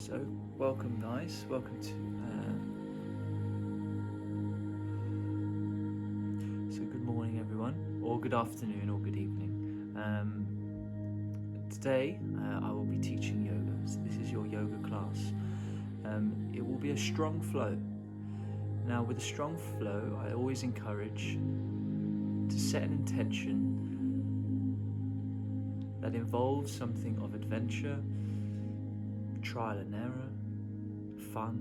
So, welcome, guys. Welcome to. So, good morning, everyone, or good afternoon, or good evening. Today, I will be teaching yoga. So this is your yoga class. It will be a strong flow. Now, with a strong flow, I always encourage to set an intention that involves something of adventure, trial and error, fun,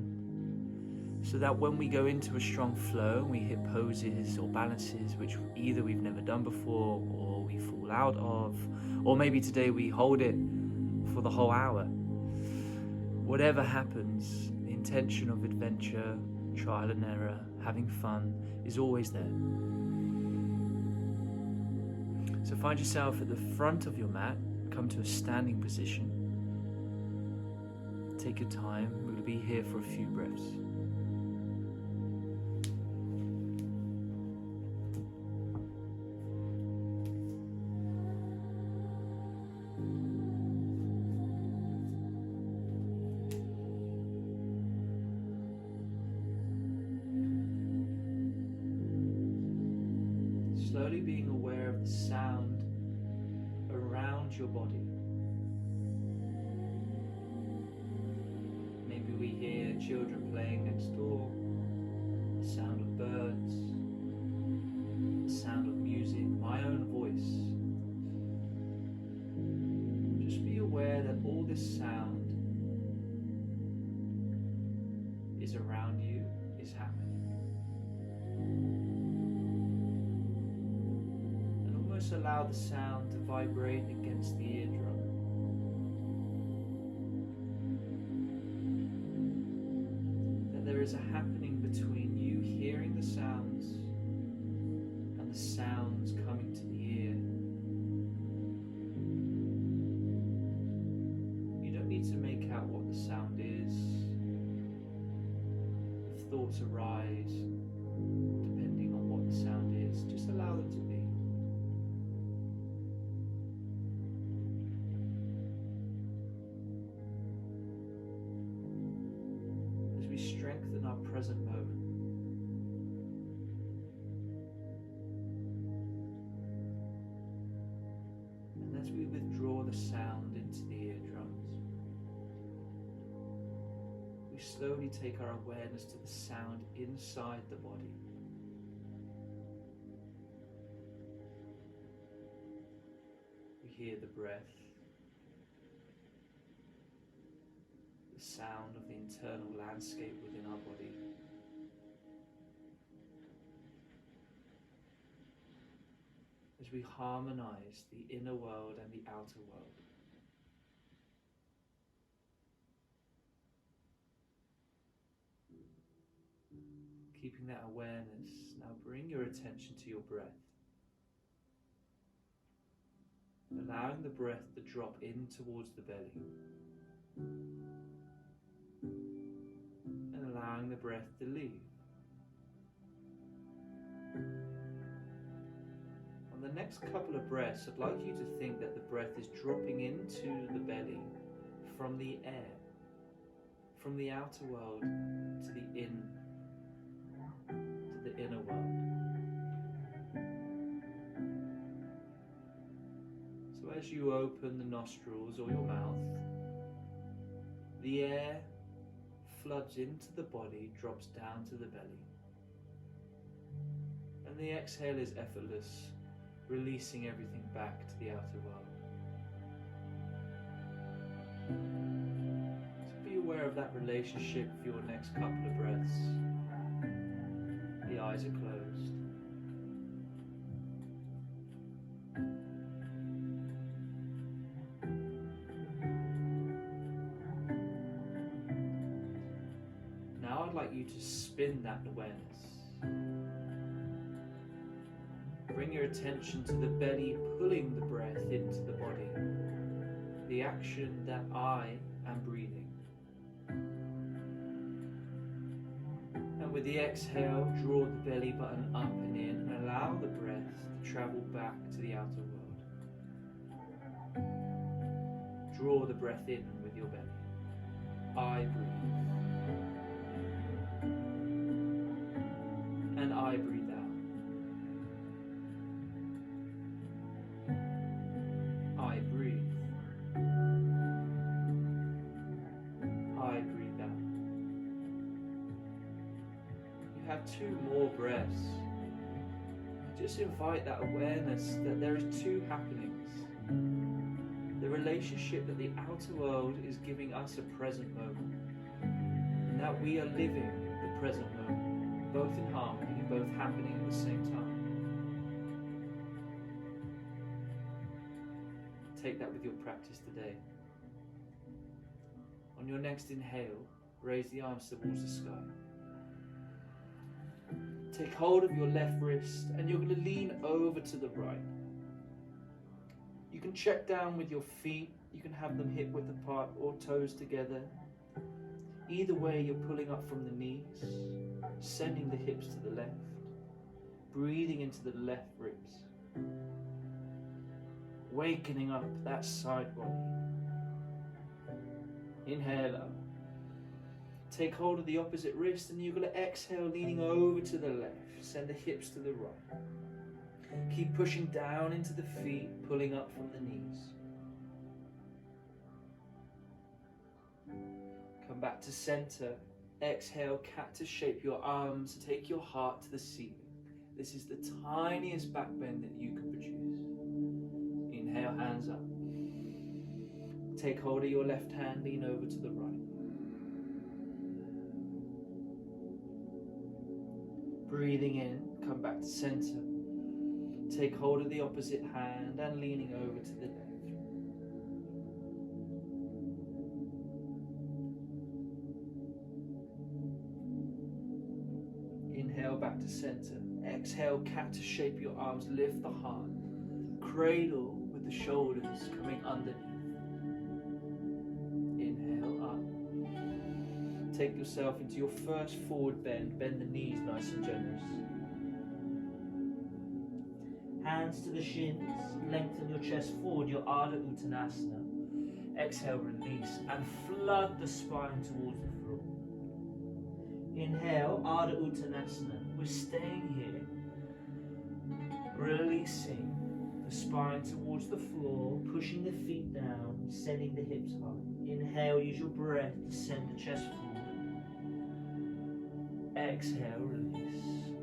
so that when we go into a strong flow and we hit poses or balances which either we've never done before or we fall out of, or maybe today we hold it for the whole hour, whatever happens, the intention of adventure, trial and error, having fun is always there. So find yourself at the front of your mat, come to a standing position. Take your time, we'll be here for a few breaths. Slowly being aware of the sound around your body. Maybe we hear children playing next door, the sound of birds, the sound of music, my own voice. Just be aware that all this sound is around you, is happening. And almost allow the sound to vibrate against the eardrum. There is a happening between you hearing the sounds and the sounds coming to the ear. You don't need to make out what the sound is. If thoughts arise, depending on what the sound is, just allow them to be. Strengthen our present moment. And as we withdraw the sound into the eardrums, we slowly take our awareness to the sound inside the body. We hear the breath, the sound of the internal landscape within our body. As we harmonize the inner world and the outer world. Keeping that awareness, now bring your attention to your breath. Allowing the breath to drop in towards the belly. And allowing the breath to leave. On the next couple of breaths, I'd like you to think that the breath is dropping into the belly from the air, from the outer world to the inner world. So as you open the nostrils or your mouth, the air floods into the body, drops down to the belly. And the exhale is effortless, releasing everything back to the outer world. So be aware of that relationship for your next couple of breaths. The eyes are closed. Now I'd like you to spin that awareness. Bring your attention to the belly pulling the breath into the body. The action that I am breathing. And with the exhale, draw the belly button up and in and allow the breath to travel back to the outer world. Draw the breath in with your belly. I breathe. And I breathe out. I breathe. I breathe out. You have 2 more breaths. Just invite that awareness that there is 2 happenings. The relationship that the outer world is giving us a present moment, and that we are living the present moment, both in harmony, both happening at the same time. Take that with your practice today. On your next inhale, raise the arms towards the sky. Take hold of your left wrist and you're going to lean over to the right. You can check down with your feet. You can have them hip width apart or toes together. Either way, you're pulling up from the knees, sending the hips to the left, breathing into the left ribs, wakening up that side body. Inhale up. Take hold of the opposite wrist and you're going to exhale, leaning over to the left. Send the hips to the right. Keep pushing down into the feet, pulling up from the knees. Come back to center. Exhale, cactus shape your arms. Take your heart to the ceiling. This is the tiniest back bend that you can produce. Inhale, hands up. Take hold of your left hand, lean over to the right. Breathing in, come back to center. Take hold of the opposite hand and leaning over to the left. Inhale back to center. Exhale, cactus shape your arms, lift the heart. Cradle with the shoulders coming underneath. Inhale up. Take yourself into your first forward bend. Bend the knees nice and generous. Hands to the shins. Lengthen your chest forward, your Ardha Uttanasana. Exhale, release, and flood the spine towards the floor. Inhale, Ardha Uttanasana. We're staying here. Releasing the spine towards the floor, pushing the feet down, sending the hips high. Inhale, use your breath to send the chest forward. Exhale, release.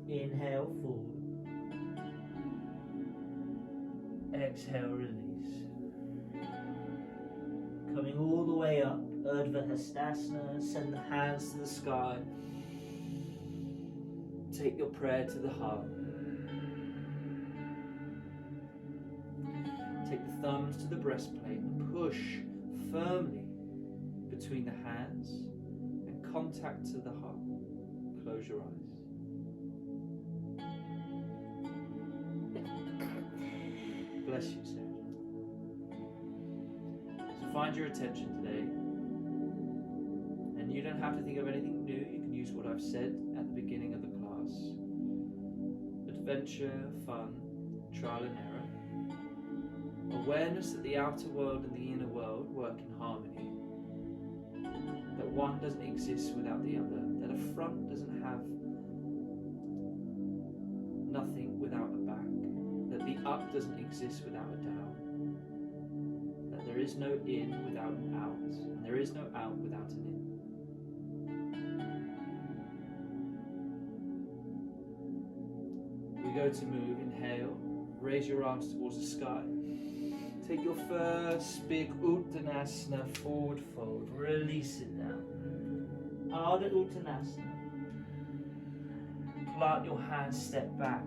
Inhale, forward. Exhale, release. Coming all the way up, Urdhva Hastasana, send the hands to the sky. Take your prayer to the heart. Take the thumbs to the breastplate and push firmly between the hands and contact to the heart. Close your eyes. Bless you, Sarah. So find your attention today. And you don't have to think of anything new. You can use what I've said at the beginning of the class. Adventure, fun, trial and error. Awareness that the outer world and the inner world work in harmony. That one doesn't exist without the other. That a front doesn't have nothing without a back. That the up doesn't exist without a down. That there is no in without an out. And there is no out without an in. We go to move. Inhale. Raise your arms towards the sky. Take your first big Uttanasana, forward fold. Release it now. Ardha Uttanasana. Plant your hands, step back.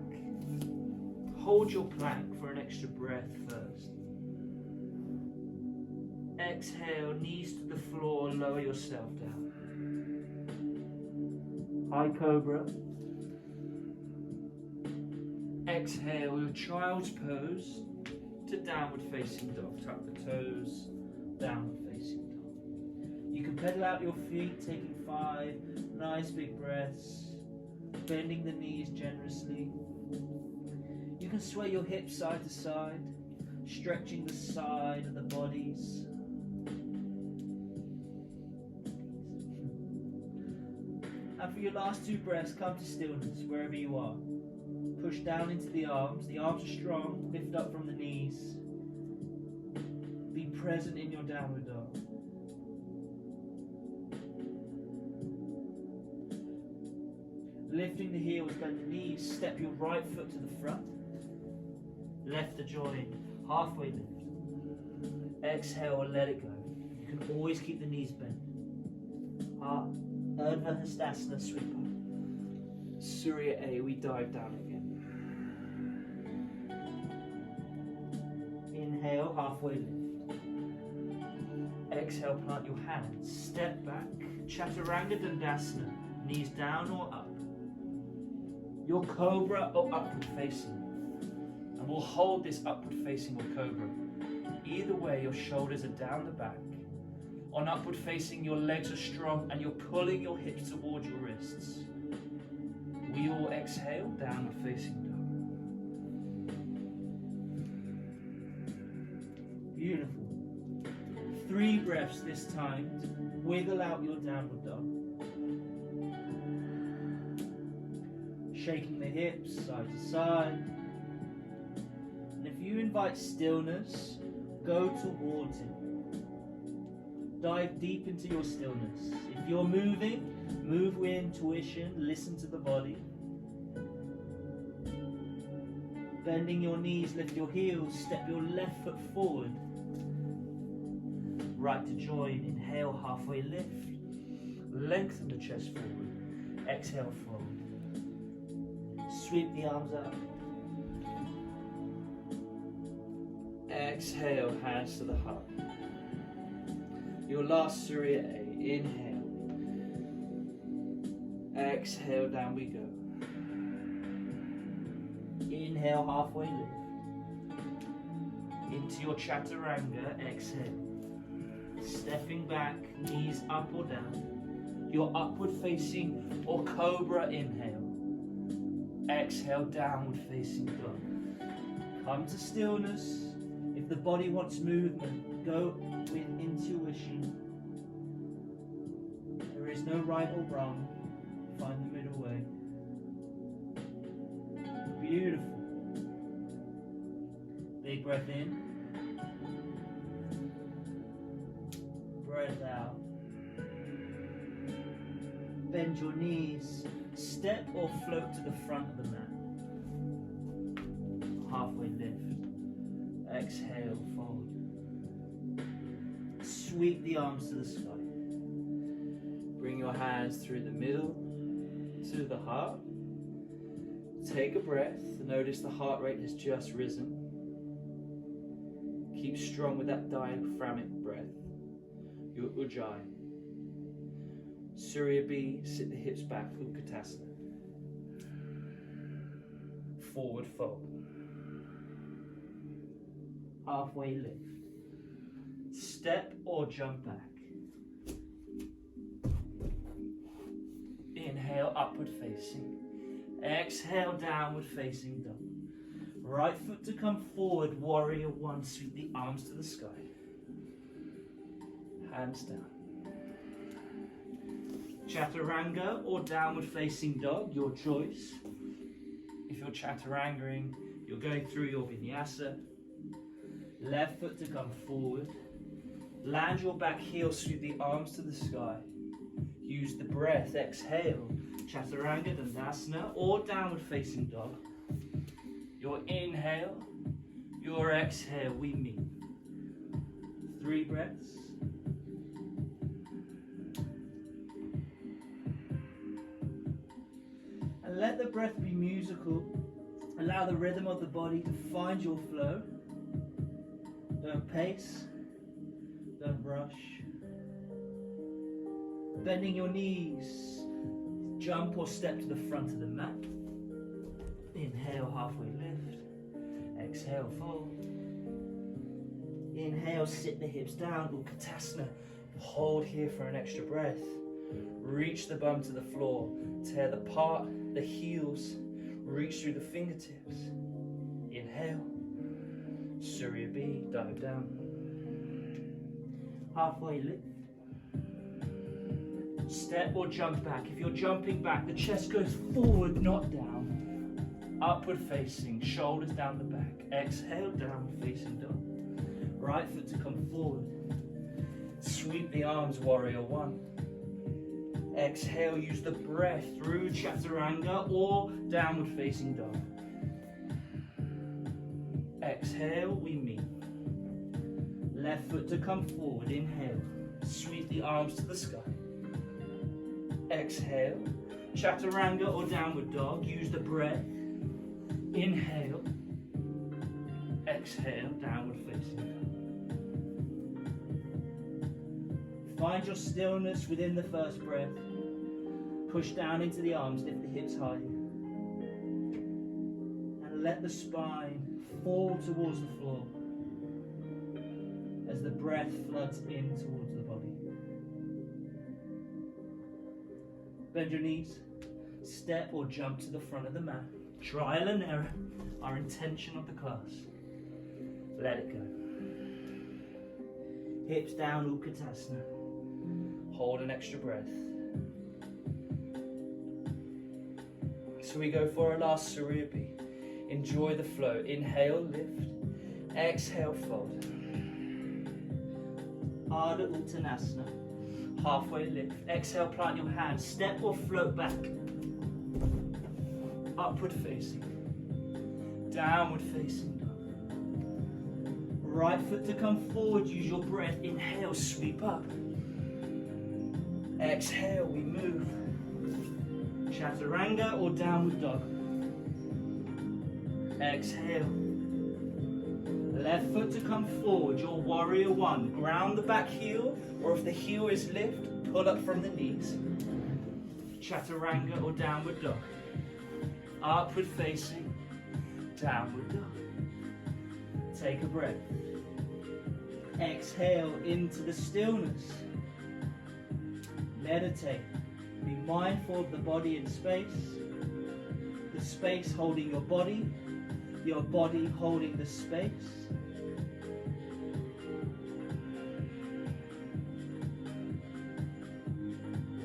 Hold your plank for an extra breath first. Exhale, knees to the floor, lower yourself down. High Cobra. Exhale, your child's pose to downward facing dog. Tuck the toes, downward facing dog. You can pedal out your feet, taking 5 nice big breaths, bending the knees generously. You can sway your hips side to side, stretching the side of the bodies. your last 2 breaths, come to stillness wherever you are. Push down into the arms. The arms are strong. Lift up from the knees. Be present in your downward dog. Lifting the heels, bend the knees. Step your right foot to the front. Left to join. Halfway lift. Exhale and let it go. You can always keep the knees bent. Urdhva Hastasana, sweep up. Surya A, we dive down again. Inhale, halfway lift. Exhale, plant your hands. Step back. Chaturanga Dandasana. Knees down or up. Your cobra or upward facing. And we'll hold this upward facing or cobra. Either way, your shoulders are down the back. On upward facing, your legs are strong and you're pulling your hips towards your wrists. We all exhale, downward facing dog. Beautiful. 3 breaths this time. Wiggle out your downward dog. Shaking the hips side to side. And if you invite stillness, go towards it. Dive deep into your stillness. If you're moving, move with intuition, listen to the body. Bending your knees, lift your heels, step your left foot forward. Right to join, inhale, halfway lift. Lengthen the chest forward. Exhale, fold. Sweep the arms up. Exhale, hands to the heart. Your last Surya A. Inhale. Exhale, down we go. Inhale, halfway lift. Into your Chaturanga, exhale. Stepping back, knees up or down. Your upward facing or cobra, inhale. Exhale, downward facing dog. Come to stillness. If the body wants movement, go with intuition. There is no right or wrong. Find the middle way. Beautiful. Big breath in. Breath out. Bend your knees. Step or float to the front of the mat. Halfway lift. Exhale, fold. Sweep the arms to the sky. Bring your hands through the middle to the heart. Take a breath. Notice the heart rate has just risen. Keep strong with that diaphragmatic breath. Your Ujjayi. Surya B, sit the hips back, Utkatasana. Forward fold. Halfway lift. Step or jump back. Inhale, upward facing. Exhale, downward facing dog. Right foot to come forward, warrior 1. Sweep the arms to the sky. Hands down. Chaturanga or downward facing dog, your choice. If you're chaturangaing, you're going through your vinyasa. Left foot to come forward. Land your back heel, sweep the arms to the sky. Use the breath, exhale. Chaturanga Dandasana or downward facing dog. Your inhale, your exhale, we meet. 3 breaths. And let the breath be musical. Allow the rhythm of the body to find your flow. Don't pace, don't rush. Bending your knees, jump or step to the front of the mat. Inhale, halfway lift. Exhale, fold. Inhale, sit the hips down, Utkatasana. Hold here for an extra breath. Reach the bum to the floor. Tear the heels. Reach through the fingertips. Inhale. Surya B, dive down. Halfway lift. Step or jump back. If you're jumping back, the chest goes forward, not down. Upward facing, shoulders down the back. Exhale, downward facing dog. Right foot to come forward. Sweep the arms, warrior one. Exhale, use the breath through chaturanga or downward facing dog. Exhale, we meet. Left foot to come forward, inhale. Sweep the arms to the sky. Exhale, chaturanga or downward dog. Use the breath. Inhale. Exhale, downward facing dog. Find your stillness within the first breath. Push down into the arms, lift the hips high. And let the spine fall towards the floor as the breath floods in towards the body. Bend your knees, step or jump to the front of the mat. Trial and error, our intention of the class. Let it go. Hips down, Utkatasana. Hold an extra breath. So we go for our last Suryapi. Enjoy the flow. Inhale, lift. Exhale, fold. Ardha Uttanasana. Halfway lift. Exhale, plant your hands. Step or float back. Upward facing. Downward facing dog. Right foot to come forward. Use your breath. Inhale, sweep up. Exhale, we move. Chaturanga or downward dog. Exhale. Left foot to come forward, your warrior one. Ground the back heel, or if the heel is lift, pull up from the knees. Chaturanga or downward dog. Upward facing, downward dog. Take a breath. Exhale into the stillness. Meditate. Be mindful of the body in space. The space holding your body holding the space.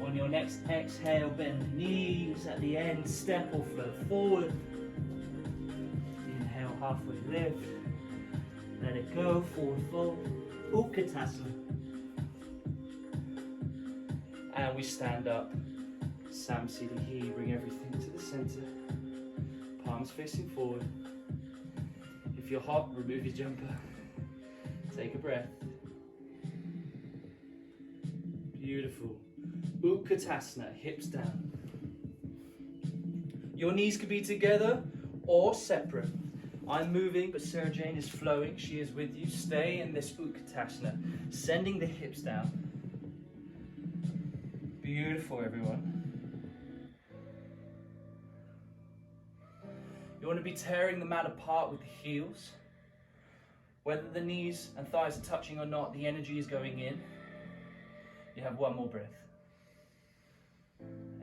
On your next exhale, bend the knees. At the end, step or float forward. Inhale, halfway lift. Let it go, forward fold. Utkatasana. And we stand up. Samsiddhi, bring everything to the center. Palms facing forward. If you're hot, remove your jumper. Take a breath. Beautiful. Utkatasana, hips down. Your knees could be together or separate. I'm moving, but Sarah Jane is flowing. She is with you. Stay in this Utkatasana, sending the hips down. Beautiful, everyone. You want to be tearing the mat apart with the heels. Whether the knees and thighs are touching or not, the energy is going in. You have one more breath.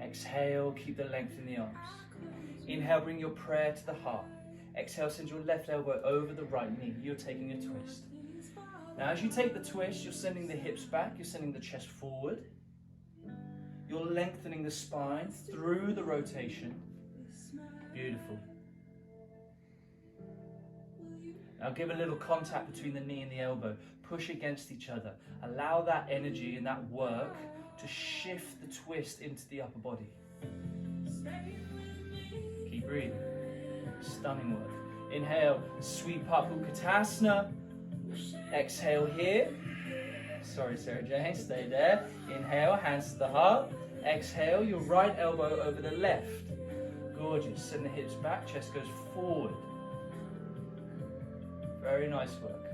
Exhale, keep the length in the arms. Inhale, bring your prayer to the heart. Exhale, send your left elbow over the right knee. You're taking a twist. Now, as you take the twist, you're sending the hips back. You're sending the chest forward. You're lengthening the spine through the rotation. Beautiful. Now give a little contact between the knee and the elbow. Push against each other. Allow that energy and that work to shift the twist into the upper body. Keep breathing. Stunning work. Inhale, sweep up Utkatasana. Exhale here. Sorry, Sarah Jane, stay there. Inhale, hands to the heart. Exhale, your right elbow over the left. Gorgeous. Send the hips back, chest goes forward. Very nice work.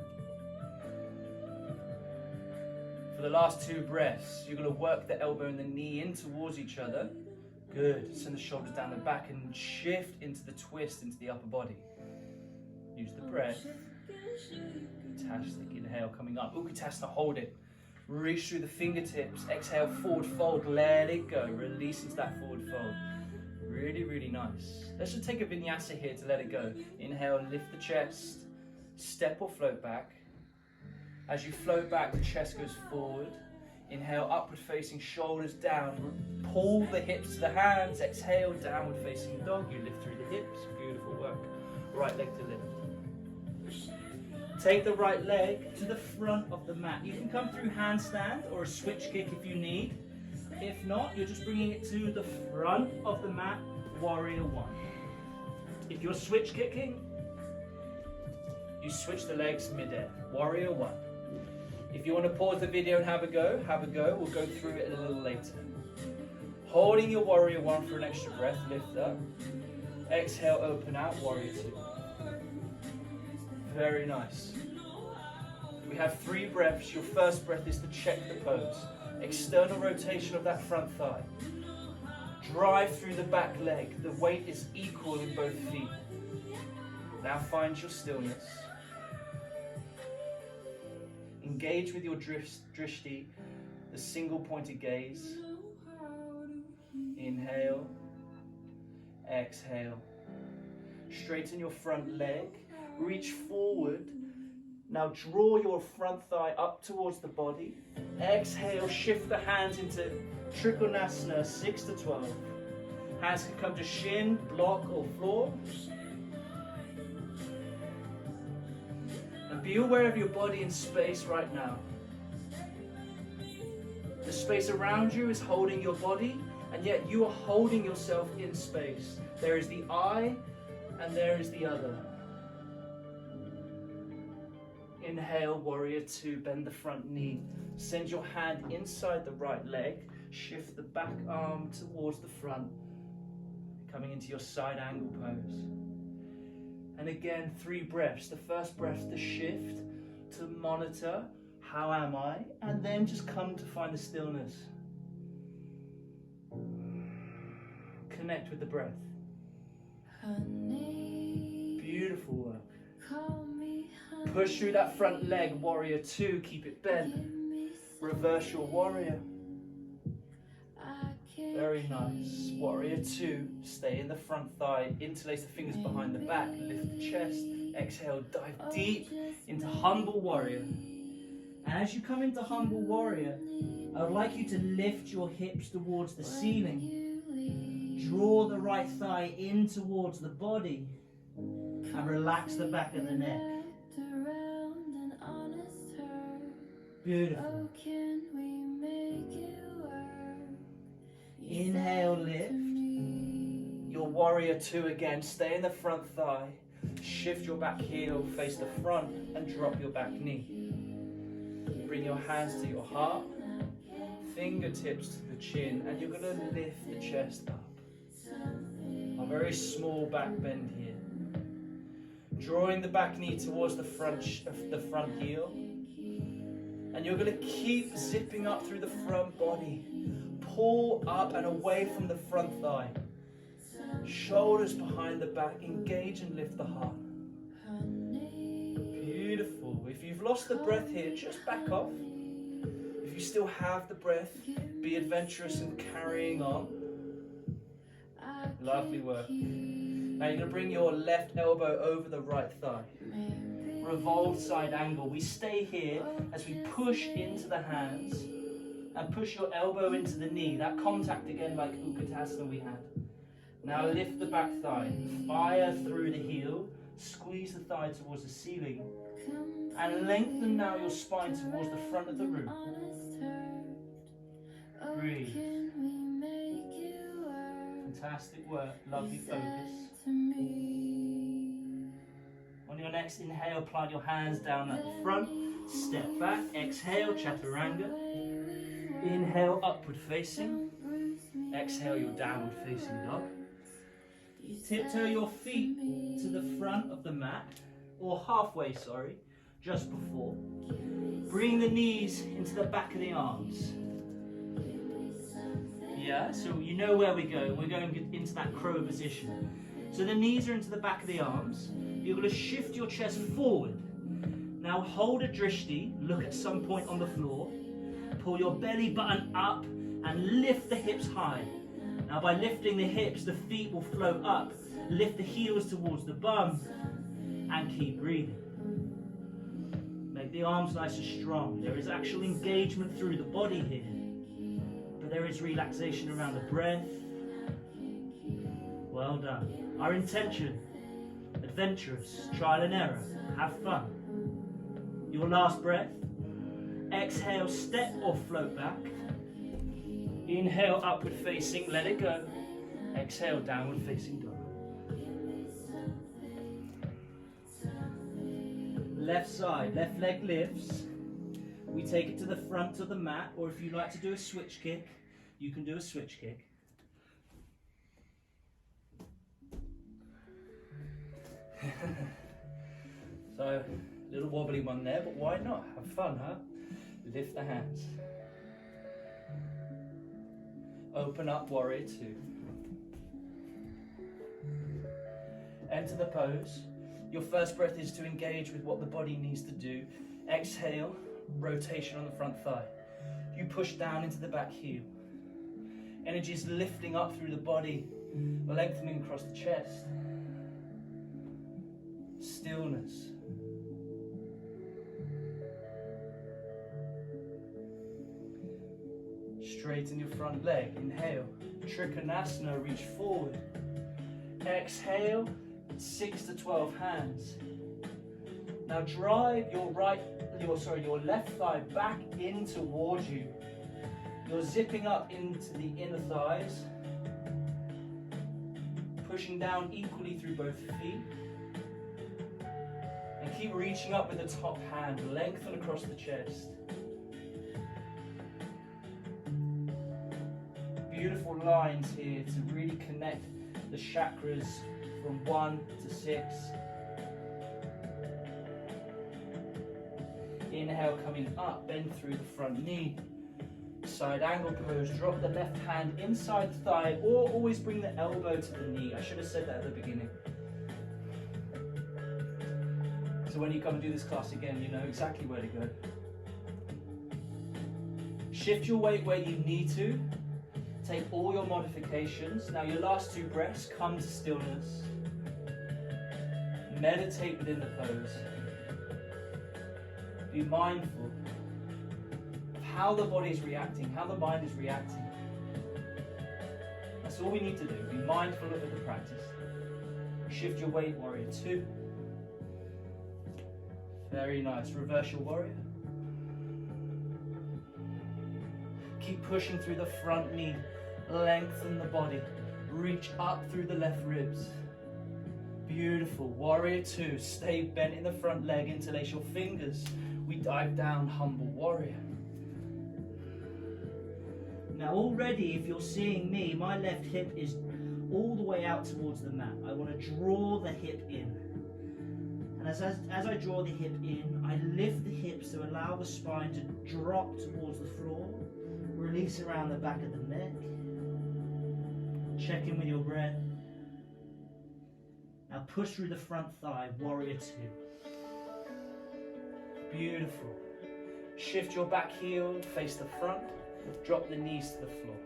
For the last two breaths, you're going to work the elbow and the knee in towards each other. Good. Send the shoulders down the back and shift into the twist into the upper body. Use the breath. Fantastic. Inhale, coming up. Utkatasana, hold it. Reach through the fingertips. Exhale, forward fold. Let it go. Release into that forward fold. Really, really nice. Let's just take a vinyasa here to let it go. Inhale, lift the chest. Step or float back. As you float back, the chest goes forward. Inhale, upward facing, shoulders down. Pull the hips to the hands. Exhale, downward facing dog. You lift through the hips. Beautiful work. Right leg to lift. Take the right leg to the front of the mat. You can come through handstand or a switch kick if you need. If not, you're just bringing it to the front of the mat, warrior one. If you're switch kicking, you switch the legs mid-air, warrior one. If you want to pause the video and have a go, have a go. We'll go through it a little later. Holding your warrior one for an extra breath, lift up. Exhale, open out, warrior two. Very nice. We have 3 breaths. Your first breath is to check the pose. External rotation of that front thigh. Drive through the back leg. The weight is equal in both feet. Now find your stillness. Engage with your drishti, the single pointed gaze. Inhale. Exhale. Straighten your front leg. Reach forward. Now draw your front thigh up towards the body. Exhale, shift the hands into Trikonasana 6 to 12. Hands can come to shin, block or floor. And be aware of your body in space right now. The space around you is holding your body, and yet you are holding yourself in space. There is the I, and there is the other. Inhale, warrior two, bend the front knee. Send your hand inside the right leg. Shift the back arm towards the front. Coming into your side angle pose. And again, 3 breaths. The first breath to shift, to monitor, how am I? And then just come to find the stillness. Connect with the breath. Beautiful work. Push through that front leg, warrior two, keep it bent. Reverse your warrior. Very nice. Warrior two, stay in the front thigh, interlace the fingers behind the back, lift the chest, exhale, dive deep into humble warrior. And as you come into humble warrior, I would like you to lift your hips towards the ceiling. Draw the right thigh in towards the body and relax the back of the neck. Beautiful. Inhale, lift. Your warrior two again. Stay in the front thigh. Shift your back heel, face the front, and drop your back knee. Bring your hands to your heart, fingertips to the chin, and you're going to lift the chest up. A very small back bend here. Drawing the back knee towards the front heel. And you're going to keep zipping up through the front body. Pull up and away from the front thigh. Shoulders behind the back. Engage and lift the heart. Beautiful. If you've lost the breath here, just back off. If you still have the breath, be adventurous and carrying on. Lovely work. Now you're going to bring your left elbow over the right thigh. Revolved side angle. We stay here as we push into the hands and push your elbow into the knee. That contact again like Utkatasana we had. Now lift the back thigh. Fire through the heel. Squeeze the thigh towards the ceiling. And lengthen now your spine towards the front of the room. Breathe. Fantastic work. Lovely focus. On your next inhale, plant your hands down at the front. Step back. Exhale, chaturanga. Inhale, upward facing. Exhale, your downward facing dog. Tiptoe your feet to the front of the mat, or halfway, sorry, just before. Bring the knees into the back of the arms. Yeah, so you know where we're going. We're going into that crow position. So the knees are into the back of the arms. You're going to shift your chest forward. Now hold a drishti, look at some point on the floor. Pull your belly button up and lift the hips high. Now by lifting the hips, the feet will float up. Lift the heels towards the bum and keep breathing. Make Make the arms nice and strong. There is actual engagement through the body here, but there is relaxation around the breath. Well done. Our intention, adventurous, trial and error, have fun. Your last breath. Exhale, step or float back. Inhale, upward facing, let it go. Exhale, downward facing dog. Left side, left leg lifts. We take it to the front of the mat, or if you like to do a switch kick, you can do a switch kick. So, little wobbly one there, but why not? Have fun, huh? Lift the hands. Open up, warrior two. Enter the pose. Your first breath is to engage with what the body needs to do. Exhale, rotation on the front thigh. You push down into the back heel. Energy is lifting up through the body, lengthening across the chest. Stillness. Straighten your front leg. Inhale. Trikonasana, reach forward. Exhale, 6 to 12 hands. Now drive your left thigh back in towards you. You're zipping up into the inner thighs, pushing down equally through both feet. And keep reaching up with the top hand, lengthen across the chest. Beautiful lines here to really connect the chakras from 1 to 6. Inhale, coming up, bend through the front knee. Side angle pose, drop the left hand inside thigh, or always bring the elbow to the knee. I should have said that at the beginning. So when you come and do this class again, you know exactly where to go. Shift your weight where you need to. Take all your modifications. Now your last 2 breaths, come to stillness. Meditate within the pose. Be mindful of how the body is reacting, how the mind is reacting. That's all we need to do. Be mindful of the practice. Shift your weight, warrior 2. Very nice. Reverse your warrior. Keep pushing through the front knee. Lengthen the body. Reach up through the left ribs. Beautiful. Warrior 2. Stay bent in the front leg. Interlace your fingers. We dive down, humble warrior. Now already, if you're seeing me, my left hip is all the way out towards the mat. I want to draw the hip in. And as I draw the hip in, I lift the hips to allow the spine to drop towards the floor. Release around the back of the neck. Check in with your breath. Now push through the front thigh, warrior 2. Beautiful. Shift your back heel, face the front. Drop the knees to the floor.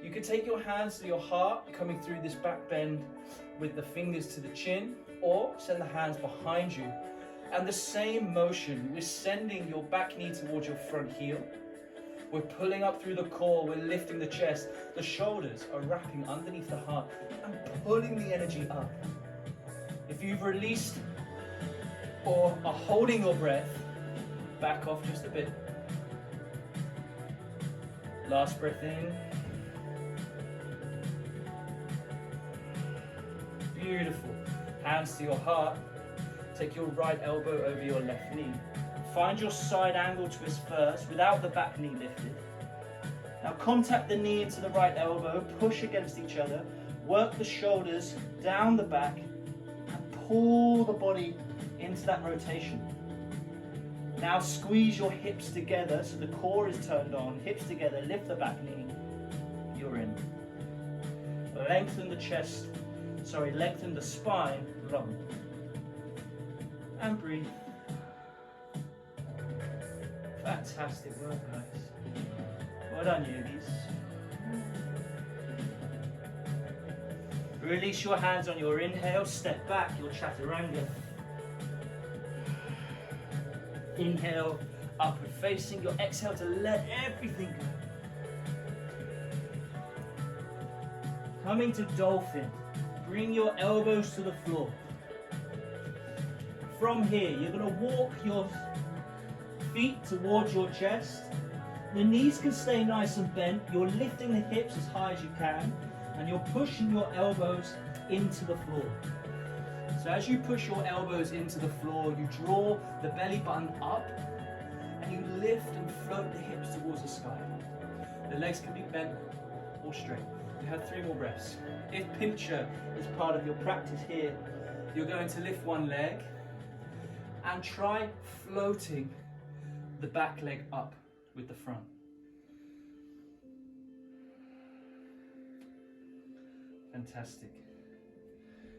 You can take your hands to your heart, coming through this back bend with the fingers to the chin, or send the hands behind you. And the same motion, we're sending your back knee towards your front heel. We're pulling up through the core, we're lifting the chest. The shoulders are wrapping underneath the heart and pulling the energy up. If you've released or are holding your breath, back off just a bit. Last breath in. Beautiful. Hands to your heart. Take your right elbow over your left knee. Find your side angle twist first without the back knee lifted. Now contact the knee into the right elbow, push against each other, work the shoulders down the back and pull the body into that rotation. Now squeeze your hips together so the core is turned on, hips together, lift the back knee, you're in. Lengthen the chest, lengthen the spine, long. And breathe. Fantastic work, guys. Well done, yogis. Release your hands on your inhale, step back, your chaturanga. Inhale, upward facing. Your exhale to let everything go. Coming to dolphin. Bring your elbows to the floor. From here, you're going to walk your feet towards your chest. The knees can stay nice and bent. You're lifting the hips as high as you can, and you're pushing your elbows into the floor. So as you push your elbows into the floor, you draw the belly button up, and you lift and float the hips towards the sky. The legs can be bent or straight. You have 3 more breaths. If pincher is part of your practice here, you're going to lift one leg and try floating the back leg up with the front. Fantastic.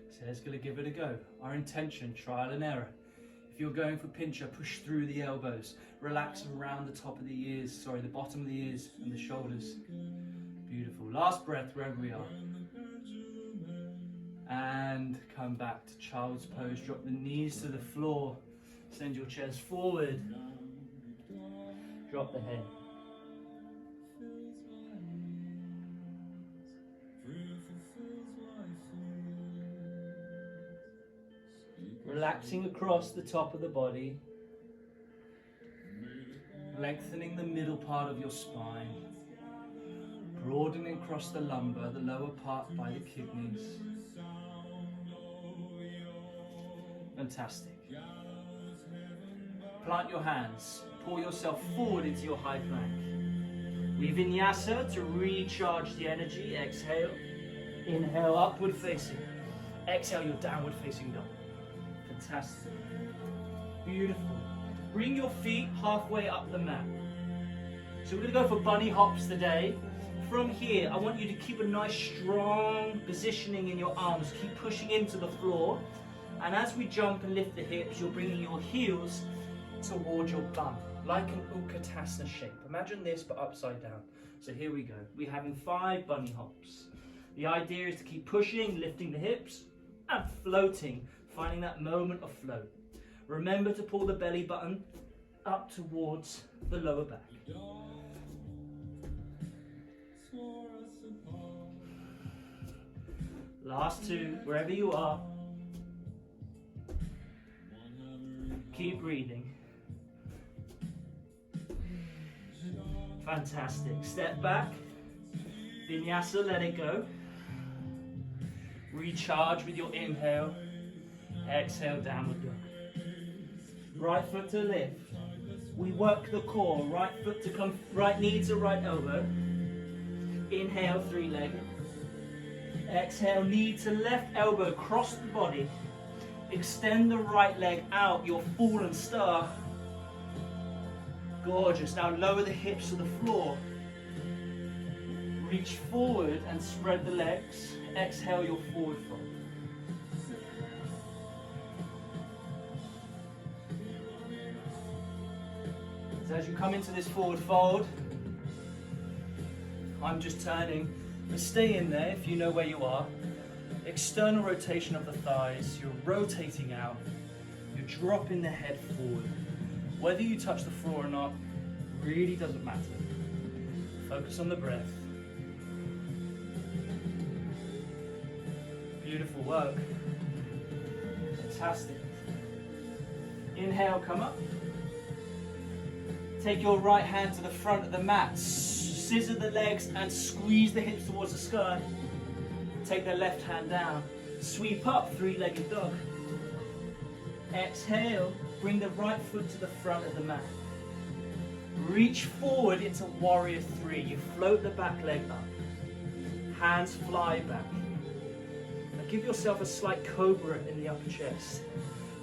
So let's go give it a go. Our intention, trial and error. If you're going for pincher, push through the elbows. Relax around the top of the ears, the bottom of the ears and the shoulders. Beautiful. Last breath, wherever we are. And come back to child's pose. Drop the knees to the floor. Send your chest forward. Drop the head. Relaxing across the top of the body. Lengthening the middle part of your spine. Broadening across the lumbar, the lower part by the kidneys. Fantastic. Plant your hands. Pull yourself forward into your high plank. We vinyasa to recharge the energy. Exhale. Inhale, upward facing. Exhale, your downward facing dog. Fantastic. Beautiful. Bring your feet halfway up the mat. So we're going to go for bunny hops today. From here, I want you to keep a nice strong positioning in your arms. Keep pushing into the floor. And as we jump and lift the hips, you're bringing your heels towards your bum, like an Utkatasana shape. Imagine this, but upside down. So here we go. We're having 5 bunny hops. The idea is to keep pushing, lifting the hips, and floating, finding that moment of flow. Remember to pull the belly button up towards the lower back. Last 2, wherever you are. Keep breathing. Fantastic. Step back. Vinyasa, let it go. Recharge with your inhale. Exhale, downward dog. Right foot to lift. We work the core. Right foot to come, right knee to right elbow. Inhale, 3-legged. Exhale, knee to left elbow, cross the body. Extend the right leg out, your fallen star. Gorgeous. Now lower the hips to the floor. Reach forward and spread the legs. Exhale your forward fold. So as you come into this forward fold, I'm just turning, but stay in there if you know where you are. External rotation of the thighs, you're rotating out, you're dropping the head forward. Whether you touch the floor or not, really doesn't matter. Focus on the breath. Beautiful work. Fantastic. Inhale, come up. Take your right hand to the front of the mat. Scissor the legs and squeeze the hips towards the sky. Take the left hand down. Sweep up, 3-legged dog. Exhale, bring the right foot to the front of the mat. Reach forward into warrior 3. You float the back leg up. Hands fly back. Now give yourself a slight cobra in the upper chest.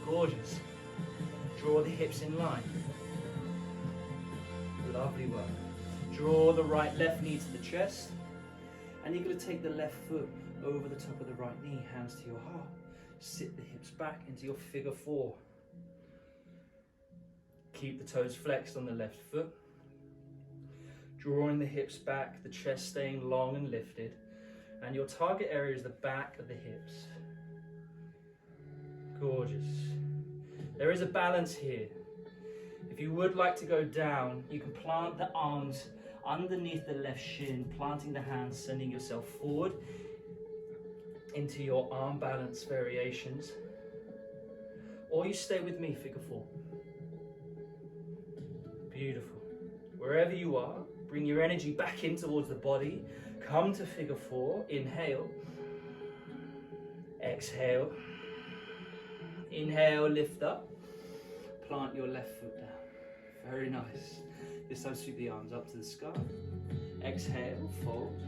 Gorgeous. Draw the hips in line. Lovely work. Draw the right left knee to the chest. And you're going to take the left foot over the top of the right knee, hands to your heart. Sit the hips back into your figure 4. Keep the toes flexed on the left foot. Drawing the hips back, the chest staying long and lifted. And your target area is the back of the hips. Gorgeous. There is a balance here. you would like to go down, you can plant the arms underneath the left shin, planting the hands, sending yourself forward into your arm balance variations. Or you stay with me, figure 4. Beautiful. Wherever you are, bring your energy back in towards the body. Come to figure 4. Inhale. Exhale. Inhale, lift up. Plant your left foot down. Very nice. This time sweep the arms up to the sky. Exhale, fold.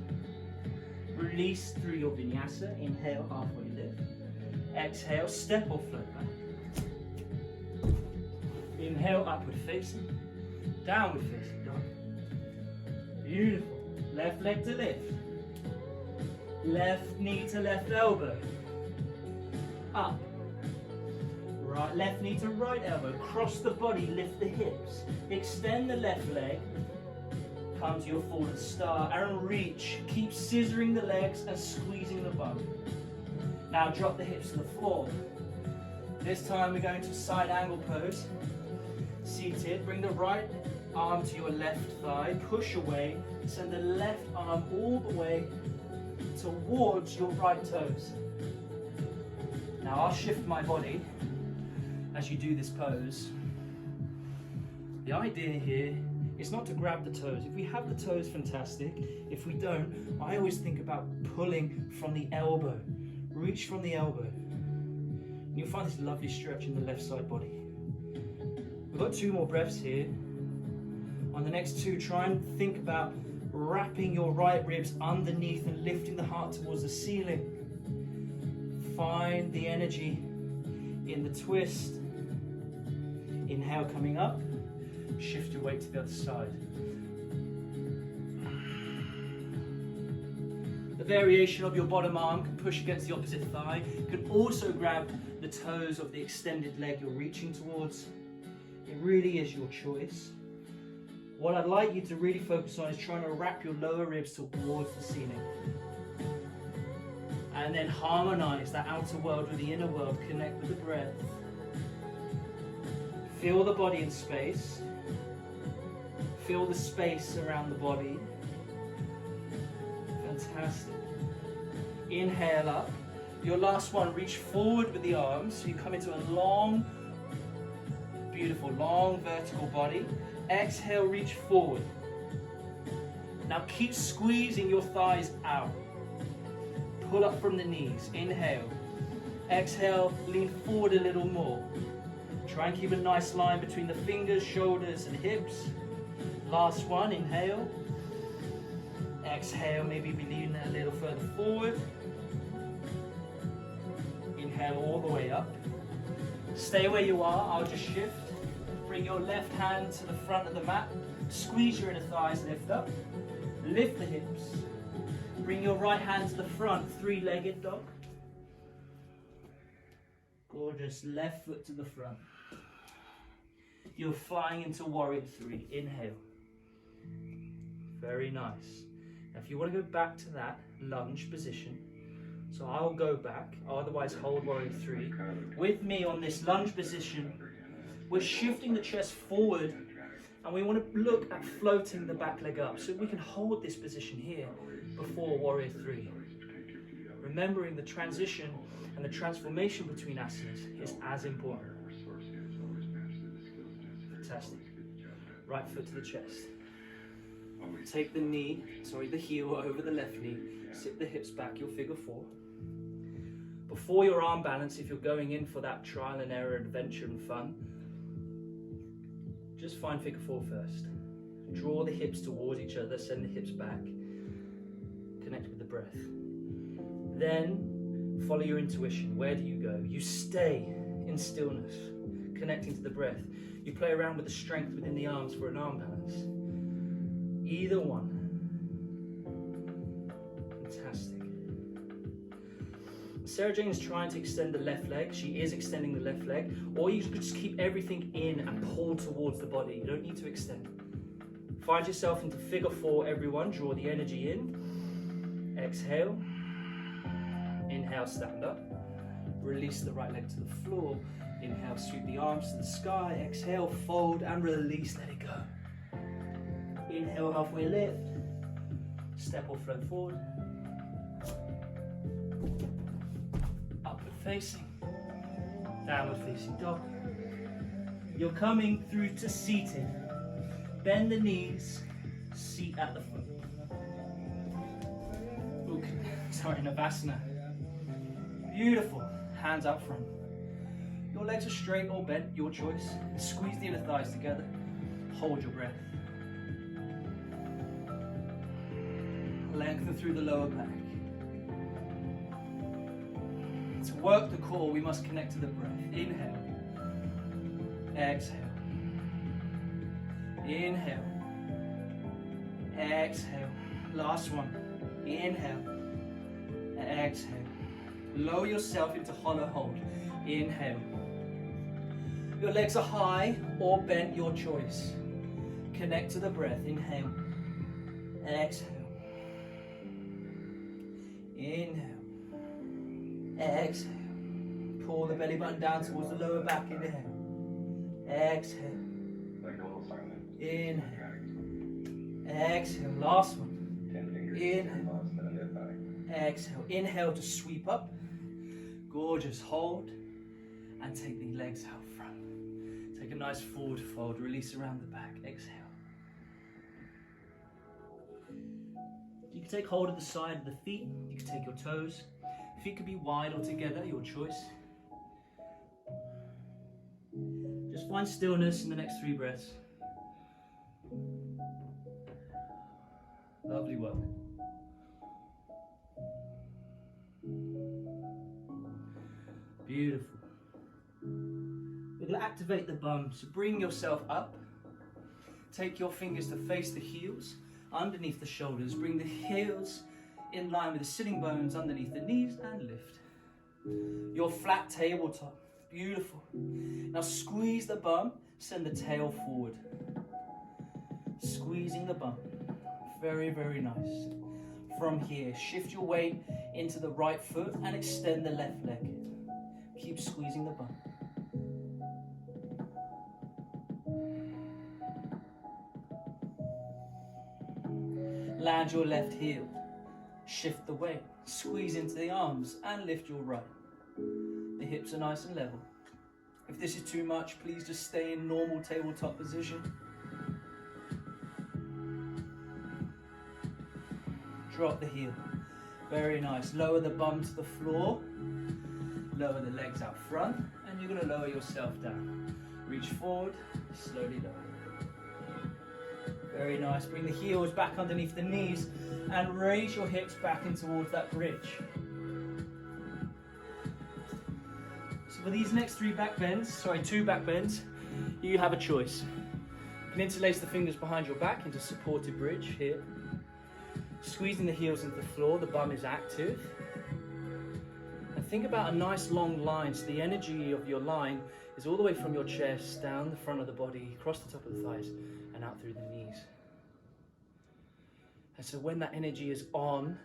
Release through your vinyasa. Inhale, halfway lift. Exhale, step or float back. Inhale, upward facing. Downward facing dog. Beautiful. Left leg to lift. Left knee to left elbow. Up. Right, left knee to right elbow. Cross the body, lift the hips. Extend the left leg. Come to your forward star and reach. Keep scissoring the legs and squeezing the bum. Now drop the hips to the floor. This time we're going to side angle pose. Seated, bring the right arm to your left thigh, push away, send the left arm all the way towards your right toes. Now I'll shift my body as you do this pose. The idea here is not to grab the toes. If we have the toes, fantastic. If we don't, I always think about pulling from the elbow. Reach from the elbow. And you'll find this lovely stretch in the left side body. We've got 2 more breaths here. On the next 2, try and think about wrapping your right ribs underneath and lifting the heart towards the ceiling. Find the energy in the twist. Inhale, coming up. Shift your weight to the other side. The variation of your bottom arm can push against the opposite thigh. You can also grab the toes of the extended leg you're reaching towards. It really is your choice. What I'd like you to really focus on is trying to wrap your lower ribs towards the ceiling. And then harmonize that outer world with the inner world. Connect with the breath. Feel the body in space. Feel the space around the body. Fantastic. Inhale up. Your last one, reach forward with the arms. So you come into a long, beautiful, long vertical body. Exhale, reach forward. Now keep squeezing your thighs out. Pull up from the knees. Inhale. Exhale, lean forward a little more. Try and keep a nice line between the fingers, shoulders, and hips. Last one, inhale. Exhale, maybe we lean a little further forward. Inhale all the way up. Stay where you are, I'll just shift. Bring your left hand to the front of the mat. Squeeze your inner thighs, lift up. Lift the hips. Bring your right hand to the front, 3-legged dog. Gorgeous, left foot to the front. You're flying into warrior 3, inhale. Very nice. Now if you want to go back to that lunge position, so I'll go back, otherwise hold warrior 3. With me on this lunge position, we're shifting the chest forward and we want to look at floating the back leg up. So we can hold this position here before warrior 3. Remembering the transition and the transformation between asanas is as important. Fantastic. Right foot to the chest. Take the heel over the left knee. Sit the hips back, your figure 4. Before your arm balance, if you're going in for that trial and error adventure and fun, just find figure 4 first. Draw the hips towards each other, send the hips back. Connect with the breath. Then follow your intuition. Where do you go? You stay in stillness, connecting to the breath. You play around with the strength within the arms for an arm balance. Either one. Fantastic. Sarah Jane is trying to extend the left leg. She is extending the left leg. Or you could just keep everything in and pull towards the body. You don't need to extend. Find yourself into figure 4, everyone. Draw the energy in. Exhale. Inhale, stand up. Release the right leg to the floor. Inhale, sweep the arms to the sky. Exhale, fold and release, let it go. Inhale, halfway lift. Step or float forward. Upward facing. Downward facing dog. You're coming through to seated. Bend the knees, seat at the foot. Navasana. Beautiful. Hands out front. Your legs are straight or bent, your choice. Squeeze the inner thighs together. Hold your breath. Lengthen through the lower back. To work the core, we must connect to the breath. Inhale. Exhale. Inhale. Exhale. Last one. Inhale. Exhale. Lower yourself into hollow hold. Inhale. Your legs are high or bent, your choice. Connect to the breath. Inhale. Exhale. Inhale. Exhale. Pull the belly button down towards the lower back. Inhale. Exhale. Inhale. Exhale. Last one. Inhale. Exhale. Inhale to sweep up. Gorgeous. Hold. And take the legs out front. Take a nice forward fold. Release around the back. Exhale. You can take hold of the side of the feet. You can take your toes. Feet could be wide or together, your choice. Just find stillness in the next 3 breaths. Lovely work. Beautiful. We're going to activate the bum, so bring yourself up. Take your fingers to face the heels, underneath the shoulders. Bring the heels in line with the sitting bones underneath the knees and lift. Your flat tabletop. Beautiful. Now squeeze the bum, send the tail forward. Squeezing the bum. Very, very nice. From here, shift your weight into the right foot and extend the left leg. Keep squeezing the bum. Land your left heel. Shift the weight. Squeeze into the arms and lift your right. The hips are nice and level. If this is too much, please just stay in normal tabletop position. Drop the heel. Very nice. Lower the bum to the floor. Lower the legs out front. And you're going to lower yourself down. Reach forward. Slowly lower. Very nice. Bring the heels back underneath the knees. And raise your hips back in towards that bridge. So for these next 2 back bends, you have a choice. You can interlace the fingers behind your back into supported bridge here. Squeezing the heels into the floor, the bum is active. And think about a nice long line, so the energy of your line is all the way from your chest, down the front of the body, across the top of the thighs, and out through the knees. And so when that energy is on,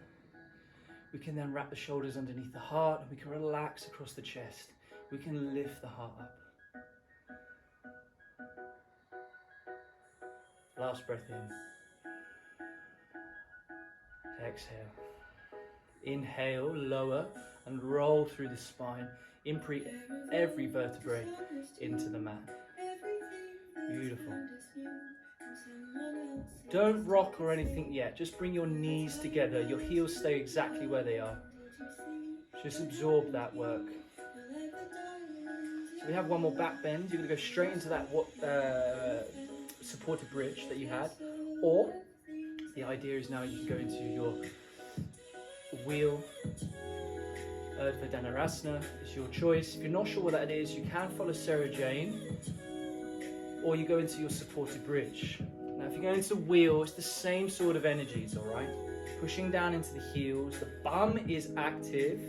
we can then wrap the shoulders underneath the heart, and we can relax across the chest. We can lift the heart up. Last breath in. Exhale. Inhale, lower and roll through the spine. Imprint every vertebrae into the mat. Beautiful. Don't rock or anything yet. Just bring your knees together. Your heels stay exactly where they are. Just absorb that work. So we have one more back bend. You're going to go straight into that supported bridge that you had. Or the idea is now you can go into your wheel. Urdhva Dhanurasana is your choice. If you're not sure what that is, you can follow Sarah Jane, or you go into your supported bridge. Now if you go into wheel, it's the same sort of energies, all right? Pushing down into the heels, the bum is active.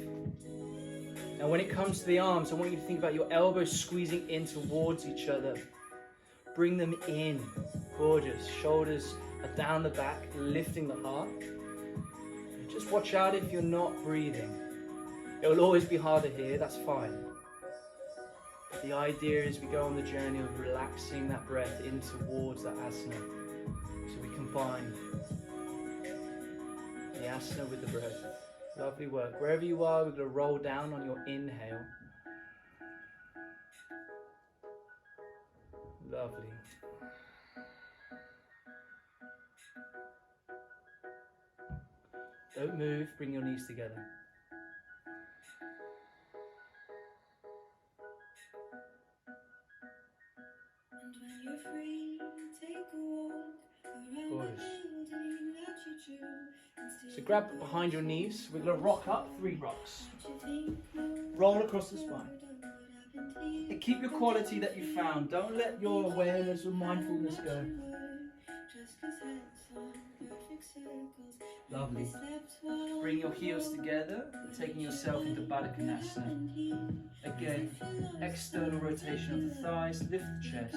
Now when it comes to the arms, I want you to think about your elbows squeezing in towards each other. Bring them in, gorgeous. Shoulders are down the back, lifting the heart. Just watch out if you're not breathing. It will always be harder here, that's fine. The idea is we go on the journey of relaxing that breath in towards that asana. So we combine the asana with the breath. Lovely work. Wherever you are, we're going to roll down on your inhale. Lovely. Don't move, bring your knees together. And when you're free, take a walk around Gorgeous. the building that you drew. And So grab behind your knees. We're going to rock up 3 rocks. Roll across the spine. And keep your quality that you found. Don't let your awareness or mindfulness go. Lovely. Bring your heels together, taking yourself into Baddha Konasana. Again, external rotation of the thighs, lift the chest.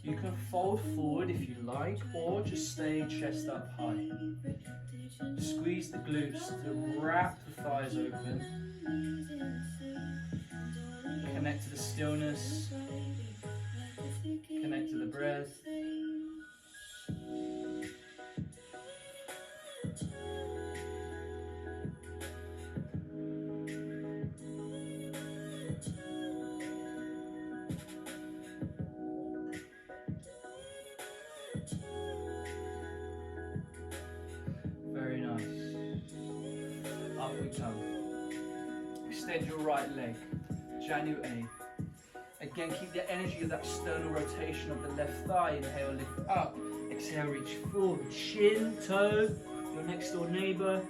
You can fold forward if you like, or just stay chest up high. Squeeze the glutes to wrap the thighs open. Connect to the stillness. Connect to the breath. Very nice. Up we come. Extend your right leg. Janu A. Again, keep the energy of that sternal rotation of the left thigh. Inhale, lift up. Exhale, reach forward. Chin, toe, your next door neighbor.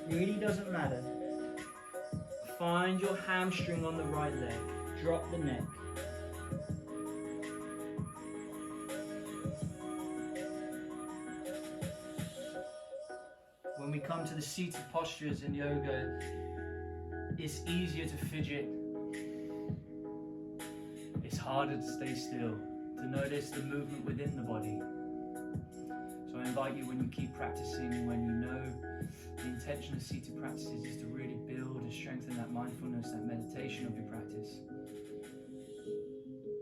Really doesn't matter. Find your hamstring on the right leg. Drop the neck. When we come to the seated postures in yoga, it's easier to fidget. It's harder to stay still, to notice the movement within the body. So I invite you, when you keep practicing, when you know the intention of seated practices is to really build and strengthen that mindfulness, that meditation of your practice.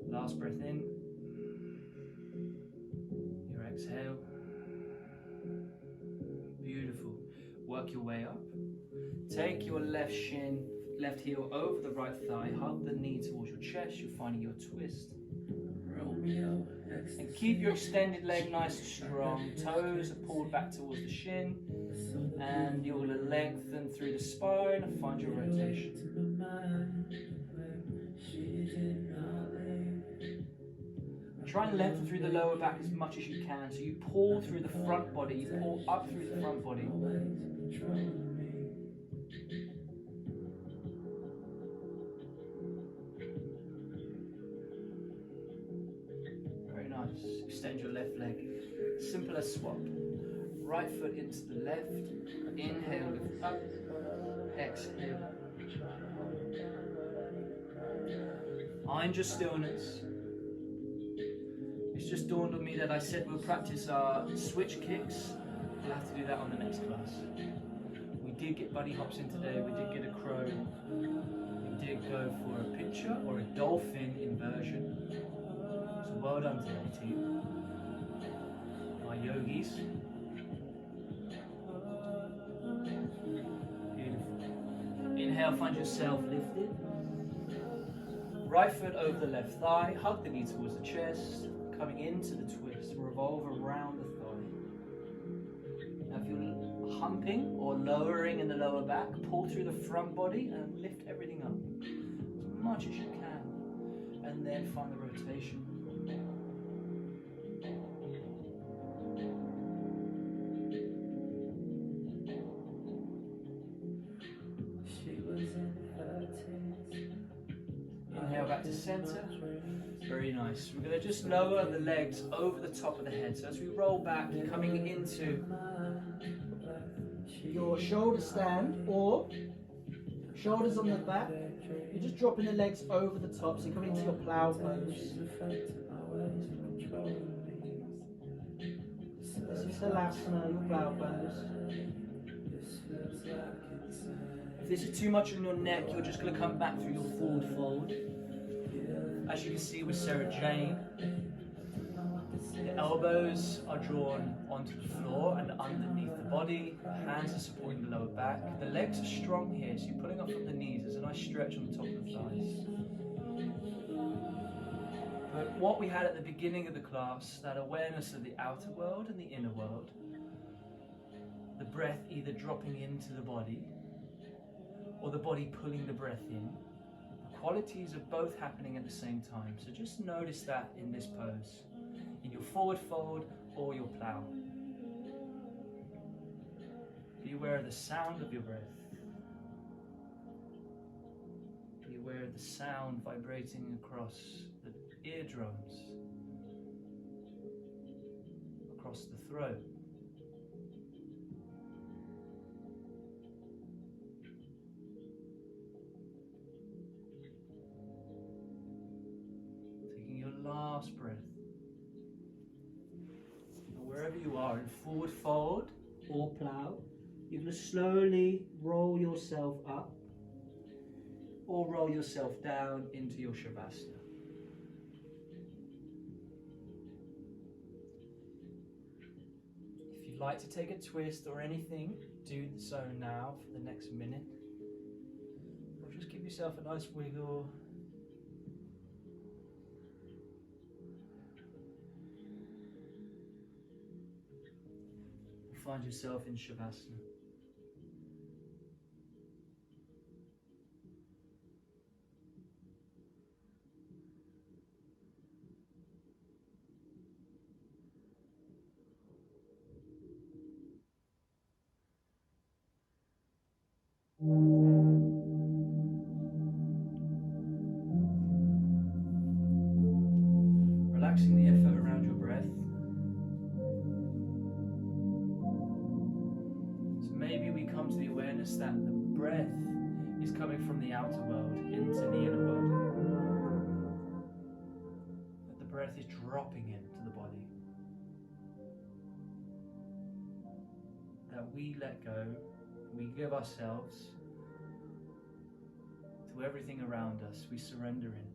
Last breath in, your exhale. Beautiful. Work your way up. Take your left shin, left heel over the right thigh. Hug the knee towards your chest. You're finding your twist. And keep your extended leg nice and strong. Toes are pulled back towards the shin. And you're going to lengthen through the spine and find your rotation. Try and lengthen through the lower back as much as you can. So you pull through the front body, you pull up through the front body. Very nice. Extend your left leg. Simple as swap. Right foot into the left. Inhale, lift up. Exhale. Find your stillness. It's just dawned on me that I said we'll practice our switch kicks. We'll have to do that on the next class. We did get bunny hops in today, we did get a crow. We did go for a picture or a dolphin inversion. So well done today, team. My yogis. Beautiful. Inhale, find yourself lifted. Right foot over the left thigh, hug the knee towards the chest. Coming into the twist, revolve around the thigh. Now if you're humping or lowering in the lower back, pull through the front body and lift everything up as much as you can. And then find the rotation. Inhale back to center. Very nice. We're going to just lower the legs over the top of the head. So as we roll back, you're coming into your shoulder stand or shoulders on the back. You're just dropping the legs over the top. So you're coming into your plow pose. This is Halasana, your plow pose. If this is too much on your neck, you're just going to come back through your forward fold. As you can see with Sarah Jane, the elbows are drawn onto the floor and underneath the body. Hands are supporting the lower back. The legs are strong here, so you're pulling up from the knees. There's a nice stretch on the top of the thighs. But what we had at the beginning of the class, that awareness of the outer world and the inner world, the breath either dropping into the body or the body pulling the breath in, the qualities of both happening at the same time. So just notice that in this pose, in your forward fold or your plow. Be aware of the sound of your breath. Be aware of the sound vibrating across the eardrums, across the throat. Taking your last breath. Now wherever you are, in forward fold or plow, you're going to slowly roll yourself up or roll yourself down into your Shavasana. If you'd like to take a twist or anything, do so now for the next minute. Or just give yourself a nice wiggle. Find yourself in Shavasana. Relaxing the effort around your breath. So maybe we come to the awareness that the breath is coming from the outer world into the inner world. That the breath is dropping into the body. That we let go, we give ourselves to everything around us, we surrender in.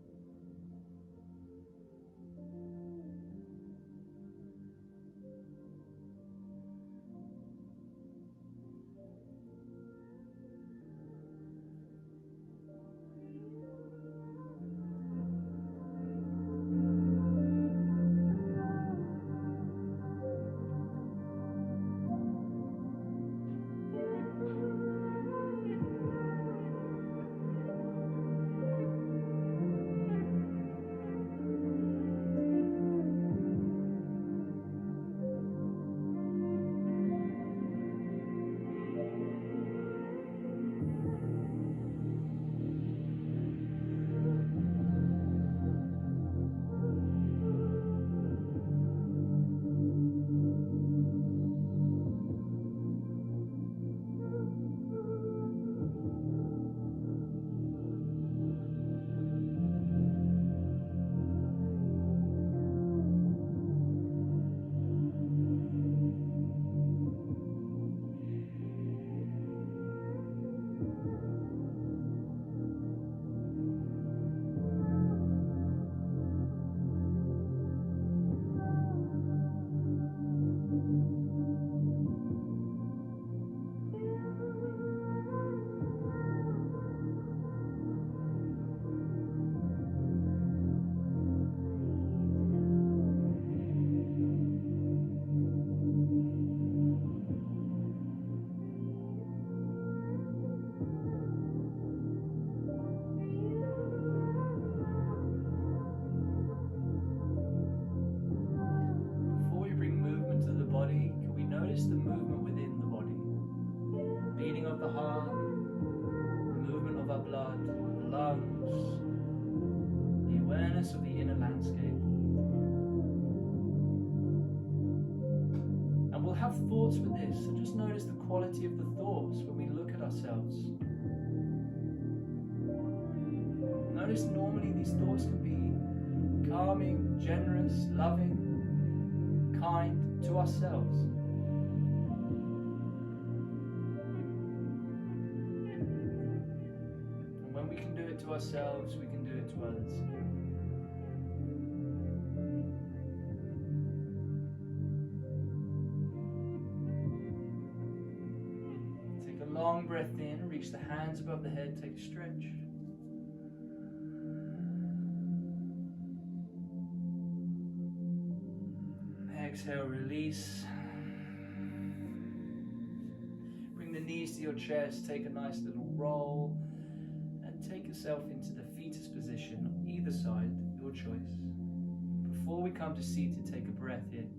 Of the inner landscape. And we'll have thoughts with this, so just notice the quality of the thoughts when we look at ourselves. Notice normally these thoughts can be calming, generous, loving, kind to ourselves. And when we can do it to ourselves, we can do it to others. long breath in, reach the hands above the head, take a stretch. Exhale, release. Bring the knees to your chest, take a nice little roll, and take yourself into the fetus position on either side, your choice. Before we come to seated, take a breath in.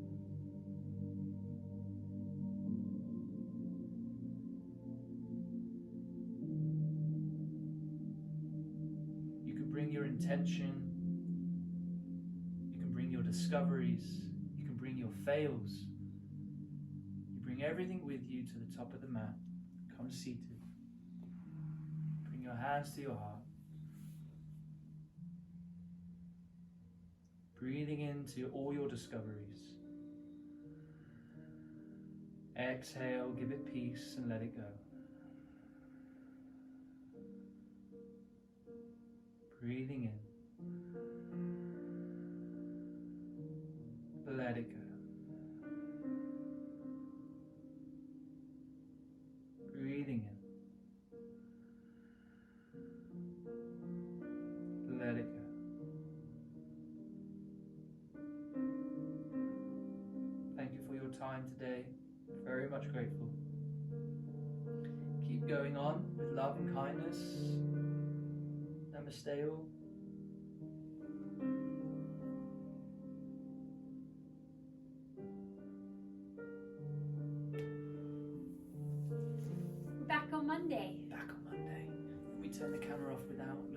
You can bring your intention, you can bring your discoveries, you can bring your fails. You bring everything with you to the top of the mat. Come seated. Bring your hands to your heart. Breathing into all your discoveries. Exhale, give it peace and let it go. Breathing in. Let it go. Breathing in. Let it go. Thank you for your time today. Very much grateful. Keep going on with love and kindness. Namaste all. Back on Monday. Back on Monday. Can we turn the camera off without